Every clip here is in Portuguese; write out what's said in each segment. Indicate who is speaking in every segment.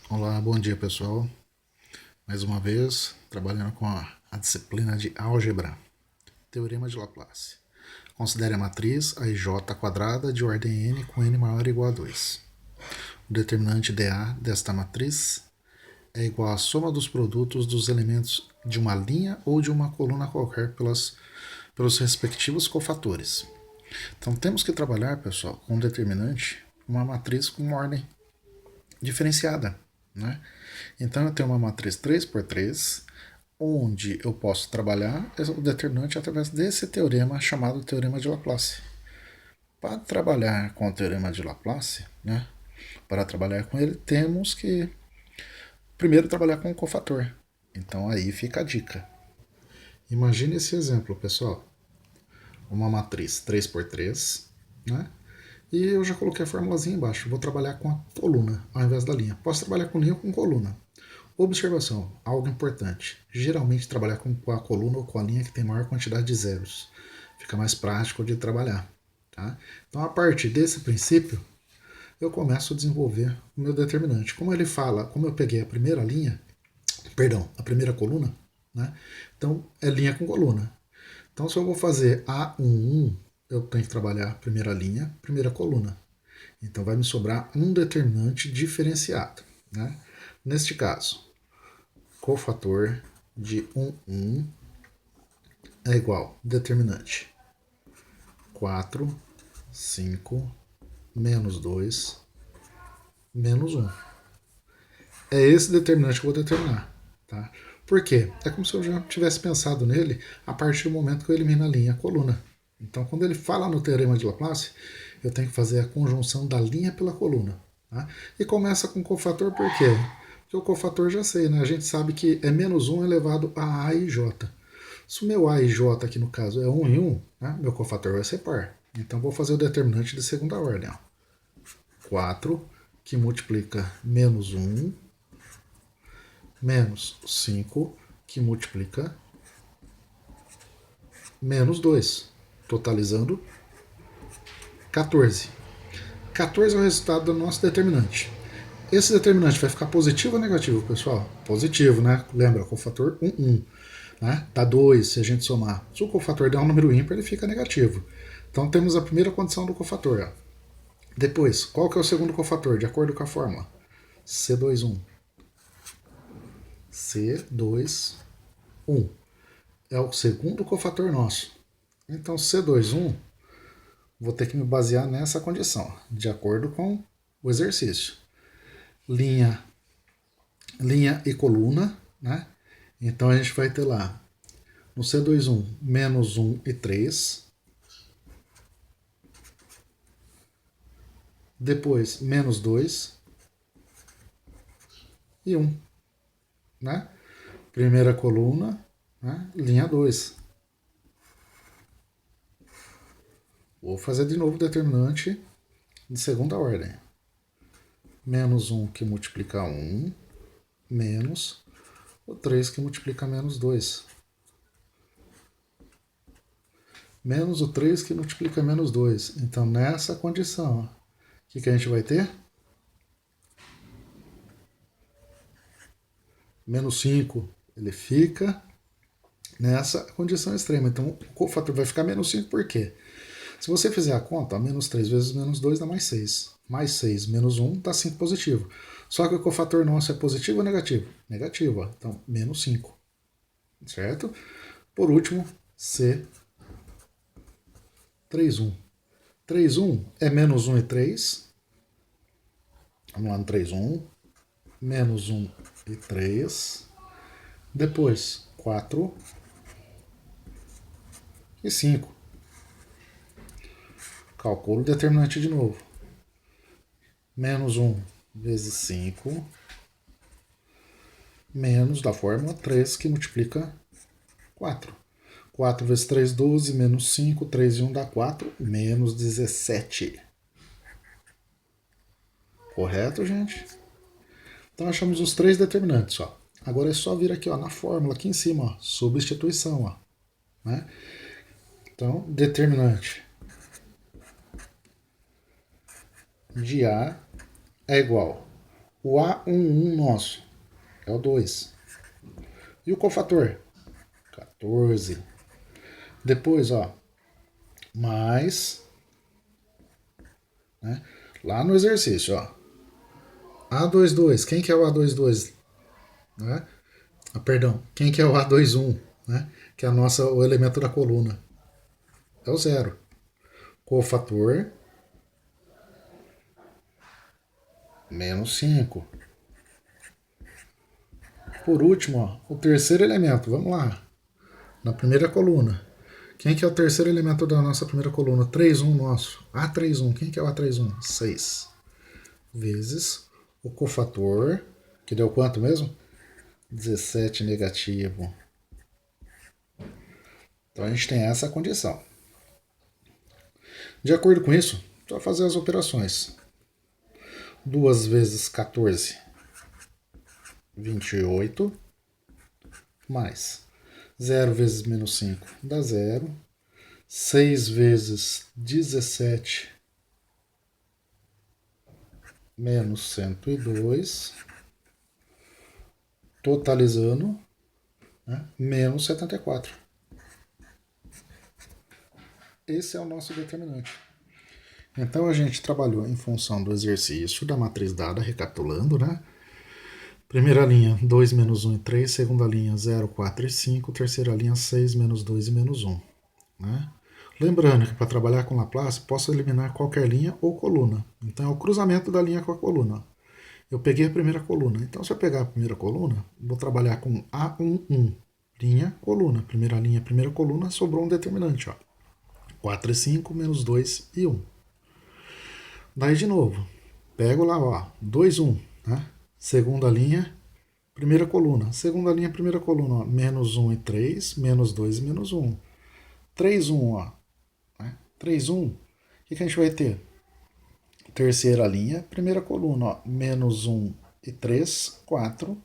Speaker 1: Olá, bom dia pessoal. Mais uma vez, trabalhando com a disciplina de álgebra. Teorema de Laplace. Considere a matriz AIJ quadrada de ordem n com n maior ou igual a 2. O determinante dA desta matriz é igual à soma dos produtos dos elementos de uma linha ou de uma coluna qualquer pelos respectivos cofatores. Então temos que trabalhar, pessoal, com um determinante, uma matriz com uma ordem diferenciada, né? Então eu tenho uma matriz 3 por 3, onde eu posso trabalhar o determinante através desse teorema chamado Teorema de Laplace. Para trabalhar com o Teorema de Laplace, né, para trabalhar com ele, temos que primeiro trabalhar com o cofator. Então aí fica a dica. Imagine esse exemplo, pessoal. Uma matriz 3 por 3, né? E eu já coloquei a formulazinha embaixo. Vou trabalhar com a coluna ao invés da linha. Posso trabalhar com linha ou com coluna. Observação, algo importante. Geralmente trabalhar com a coluna ou com a linha que tem maior quantidade de zeros. Fica mais prático de trabalhar. Tá? Então, a partir desse princípio, eu começo a desenvolver o meu determinante. Como ele fala, como eu peguei a primeira linha, perdão, a primeira coluna, né? Então é linha com coluna. Então, se eu vou fazer A11, eu tenho que trabalhar primeira linha, primeira coluna. Então vai me sobrar um determinante diferenciado. Né? Neste caso, cofator de 1 é igual determinante 4, 5, menos 2, menos 1. É esse determinante que eu vou determinar. Tá? Por quê? É como se eu já tivesse pensado nele a partir do momento que eu elimino a linha e a coluna. Então, quando ele fala no teorema de Laplace, eu tenho que fazer a conjunção da linha pela coluna. Tá? E começa com cofator por quê? Porque o cofator já sei, né? A gente sabe que é menos 1 elevado a i j. Se o meu a e j aqui no caso é 1 e 1, né? Meu cofator vai ser par. Então vou fazer o determinante de segunda ordem. Ó. 4, que multiplica menos 1, menos 5, que multiplica menos 2, totalizando 14. 14 é o resultado do nosso determinante. Esse determinante vai ficar positivo ou negativo, pessoal? Positivo, né? Lembra, cofator 1, 1. Né? Dá 2 se a gente somar. Se o cofator der um número ímpar, ele fica negativo. Então temos a primeira condição do cofator. Ó. Depois, qual que é o segundo cofator, de acordo com a fórmula? C21. C21 é o segundo cofator nosso. Então C21, vou ter que me basear nessa condição, de acordo com o exercício. Linha e coluna, né? Então a gente vai ter lá no C21 menos 1 e 3. Depois menos 2 e 1. Né? Primeira coluna, né? Linha 2. Vou fazer de novo o determinante de segunda ordem. Menos 1 que multiplica 1, menos o 3 que multiplica menos 2. Menos o 3 que multiplica menos 2. Então, nessa condição, o que a gente vai ter? Menos 5, ele fica nessa condição extrema. Então, o cofator vai ficar menos 5 por quê? Se você fizer a conta, menos 3 vezes menos 2 dá mais 6. Mais 6 menos 1 dá 5 positivo. Só que o cofator nosso é positivo ou negativo? Negativo, ó. Então menos 5. Certo? Por último, C 31. 31 é menos 1 e 3. Vamos lá no 31. Menos 1 e 3. Depois 4 e 5. Calculo o determinante de novo. Menos 1 vezes 5, menos da fórmula 3, que multiplica 4. 4 vezes 3, 12, menos 5, 3 e 1 dá 4, menos 17. Correto, gente? Então achamos os três determinantes. Ó. Agora é só vir aqui ó, na fórmula, aqui em cima, ó, substituição. Ó, né? Então, determinante de A é igual O A11 nosso é o 2. E o cofator? 14. Depois, ó, mais, né? Lá no exercício, ó. A22, quem que é o A22? Né? Ah, perdão, quem que é o A21? Né? Que é o elemento da coluna. É o zero. Cofator, menos 5. Por último, ó, o terceiro elemento, vamos lá. Na primeira coluna. Quem que é o terceiro elemento da nossa primeira coluna? 3,1 nosso. A31. Quem que é o A31? 6. Vezes o cofator, que deu quanto mesmo? 17 negativo. Então a gente tem essa condição. De acordo com isso, a gente vai fazer as operações. 2 vezes 14, 28. Mais 0 vezes menos 5 dá 0. 6 vezes 17 menos 102, totalizando, né, menos 74. Esse é o nosso determinante. Então a gente trabalhou em função do exercício da matriz dada, recapitulando, né? Primeira linha, 2 menos 1 e 3. Segunda linha, 0, 4 e 5. Terceira linha, 6, menos 2 e menos 1. Né? Lembrando que para trabalhar com Laplace, posso eliminar qualquer linha ou coluna. Então é o cruzamento da linha com a coluna. Eu peguei a primeira coluna. Então, se eu pegar a primeira coluna, vou trabalhar com A11, linha, coluna. Primeira linha, primeira coluna, sobrou um determinante. Ó. 4 e 5, menos 2 e 1. Daí, de novo, pego lá, ó, 2, 1. Né? Segunda linha, primeira coluna. Segunda linha, primeira coluna, ó, menos 1 e 3, menos 2 e menos 1. 3, 1, ó. Né? 3, 1. O que a gente vai ter? Terceira linha, primeira coluna, ó, menos 1 e 3, 4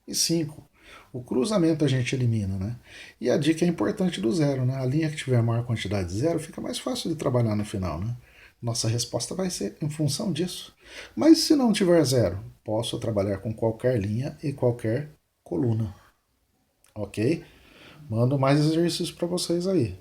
Speaker 1: e 5. O cruzamento a gente elimina, né? E a dica é importante do zero, né? A linha que tiver maior quantidade de zero fica mais fácil de trabalhar no final, né? Nossa resposta vai ser em função disso. Mas se não tiver zero, posso trabalhar com qualquer linha e qualquer coluna. Ok? Mando mais exercícios para vocês aí.